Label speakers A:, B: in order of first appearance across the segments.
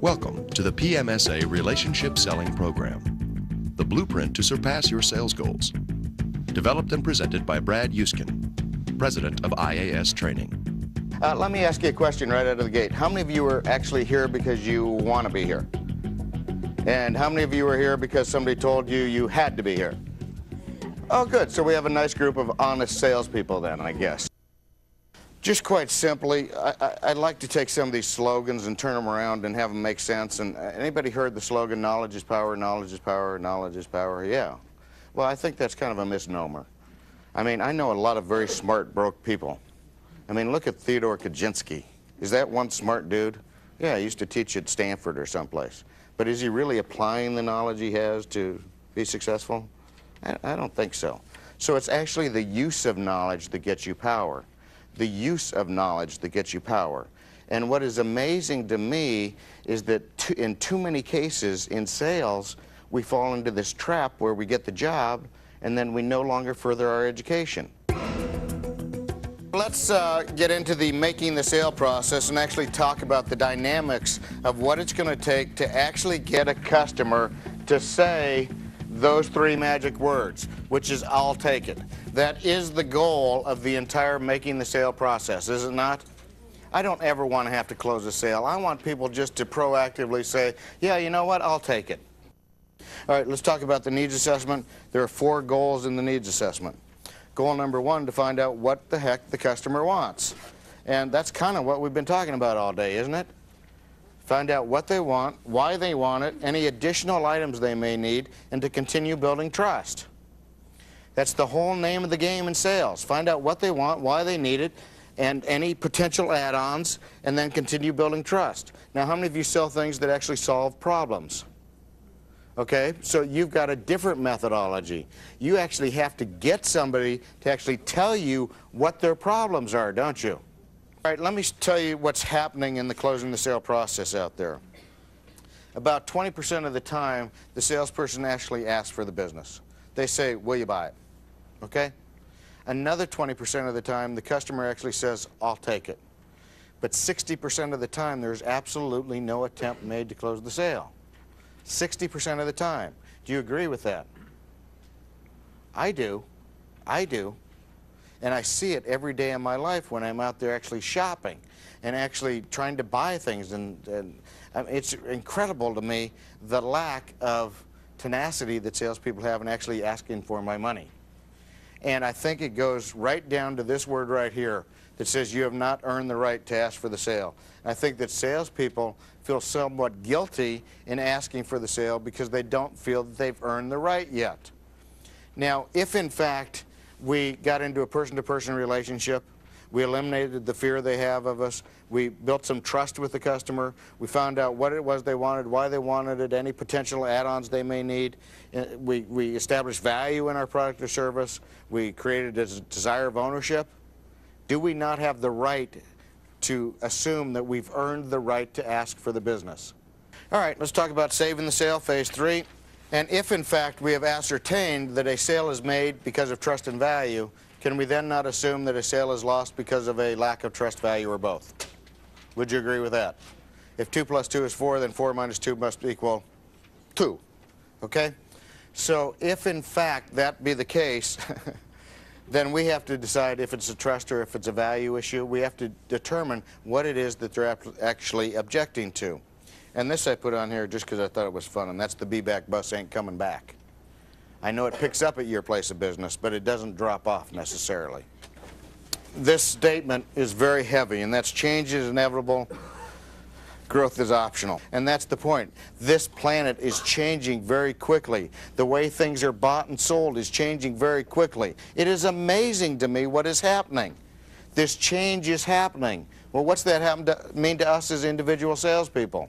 A: Welcome to the PMSA Relationship Selling Program, the blueprint to surpass your sales goals. Developed and presented by Brad Huisken, President of IAS Training.
B: Let me ask you a question right out of the gate. How many of you are actually here because you want to be here? And how many of you are here because somebody told you you had to be here? Oh, good. So we have a nice group of honest salespeople then, I guess. Just quite simply, I'd like to take some of these slogans and turn them around and have them make sense. And anybody heard the slogan, knowledge is power, knowledge is power, knowledge is power? Yeah. Well, I think that's kind of a misnomer. I mean, I know a lot of very smart, broke people. I mean, look at Theodore Kaczynski. Is that one smart dude? Yeah, he used to teach at Stanford or someplace. But is he really applying the knowledge he has to be successful? I don't think so. So it's actually the use of knowledge that gets you power. The use of knowledge that gets you power. And what is amazing to me is that in too many cases in sales, we fall into this trap where we get the job and then we no longer further our education. Let's get into the making the sale process and actually talk about the dynamics of what it's going to take to actually get a customer to say those three magic words, which is, I'll take it. That is the goal of the entire making the sale process, is it not? I don't ever want to have to close a sale. I want people just to proactively say, yeah, you know what, I'll take it. All right, let's talk about the needs assessment. There are 4 goals in the needs assessment. Goal number 1, to find out what the heck the customer wants. And that's kind of what we've been talking about all day, isn't it? Find out what they want, why they want it, any additional items they may need, and to continue building trust. That's the whole name of the game in sales. Find out what they want, why they need it, and any potential add-ons, and then continue building trust. Now, how many of you sell things that actually solve problems? Okay, so you've got a different methodology. You actually have to get somebody to actually tell you what their problems are, don't you? All right, let me tell you what's happening in the closing the sale process out there. About 20% of the time, the salesperson actually asks for the business. They say, will you buy it? Okay? Another 20% of the time, the customer actually says, I'll take it. But 60% of the time, there's absolutely no attempt made to close the sale. 60% of the time. Do you agree with that? I do. I do. And I see it every day in my life when I'm out there actually shopping and actually trying to buy things. And I mean, it's incredible to me the lack of tenacity that salespeople have in actually asking for my money. And I think it goes right down to this word right here that says you have not earned the right to ask for the sale. And I think that salespeople feel somewhat guilty in asking for the sale because they don't feel that they've earned the right yet. Now, if in fact we got into a person-to-person relationship, we eliminated the fear they have of us, we built some trust with the customer, we found out what it was they wanted, why they wanted it, any potential add-ons they may need, we established value in our product or service, we created a desire of ownership, do we not have the right to assume that we've earned the right to ask for the business? All right, let's talk about saving the sale, phase 3. And if, in fact, we have ascertained that a sale is made because of trust and value, can we then not assume that a sale is lost because of a lack of trust, value, or both? Would you agree with that? If 2 plus 2 is 4, then 4 minus 2 must equal 2. Okay? So if, in fact, that be the case, then we have to decide if it's a trust or if it's a value issue. We have to determine what it is that they're actually objecting to. And this I put on here just because I thought it was fun, and that's the be-back bus ain't coming back. I know it picks up at your place of business, but it doesn't drop off necessarily. This statement is very heavy, and that's change is inevitable, growth is optional. And that's the point. This planet is changing very quickly. The way things are bought and sold is changing very quickly. It is amazing to me what is happening. This change is happening. Well, what's that mean to us as individual salespeople?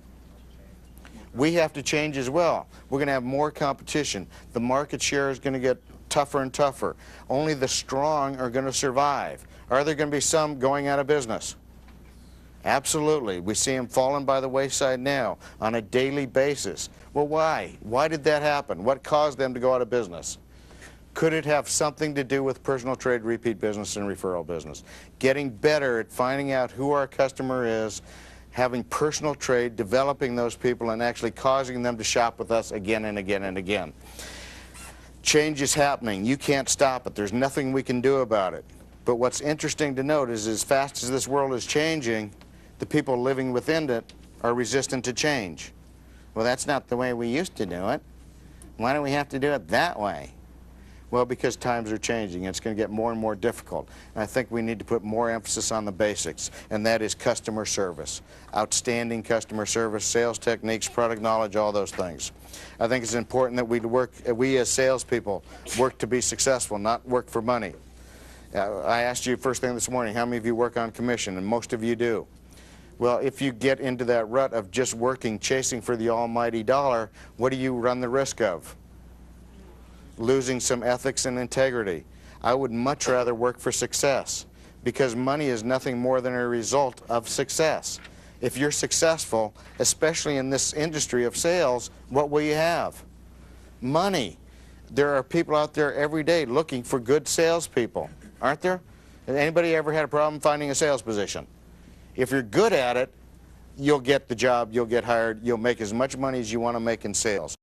B: We have to change as well. We're going to have more competition. The market share is going to get tougher and tougher. Only the strong are going to survive. Are there going to be some going out of business? Absolutely. We see them falling by the wayside now on a daily basis. Well, why? Why did that happen? What caused them to go out of business? Could it have something to do with personal trade, repeat business, and referral business? Getting better at finding out who our customer is, having personal trade, developing those people, and actually causing them to shop with us again and again and again. Change is happening. You can't stop it. There's nothing we can do about it. But what's interesting to note is as fast as this world is changing, the people living within it are resistant to change. Well, that's not the way we used to do it. Why do we have to do it that way? Well, because times are changing. It's going to get more and more difficult. And I think we need to put more emphasis on the basics, and that is customer service. Outstanding customer service, sales techniques, product knowledge, all those things. I think it's important that we as salespeople work to be successful, not work for money. I asked you first thing this morning, how many of you work on commission? And most of you do. Well, if you get into that rut of just working, chasing for the almighty dollar, what do you run the risk of? Losing some ethics and integrity. I would much rather work for success, because money is nothing more than a result of success. If you're successful, especially in this industry of sales, what will you have? Money. There are people out there every day looking for good salespeople, aren't there? Has anybody ever had a problem finding a sales position? If you're good at it, you'll get the job, you'll get hired, you'll make as much money as you want to make in sales.